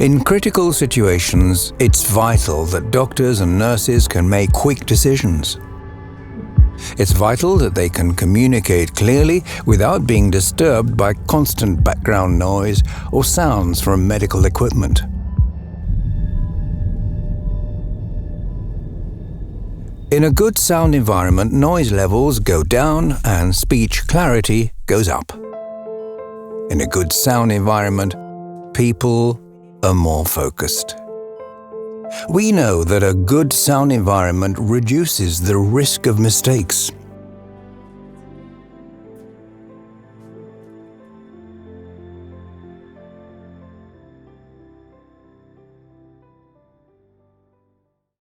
In critical situations, it's vital that doctors and nurses can make quick decisions. It's vital that they can communicate clearly without being disturbed by constant background noise or sounds from medical equipment. In a good sound environment, noise levels go down and speech clarity goes up. In a good sound environment, people are more focused. We know that a good sound environment reduces the risk of mistakes.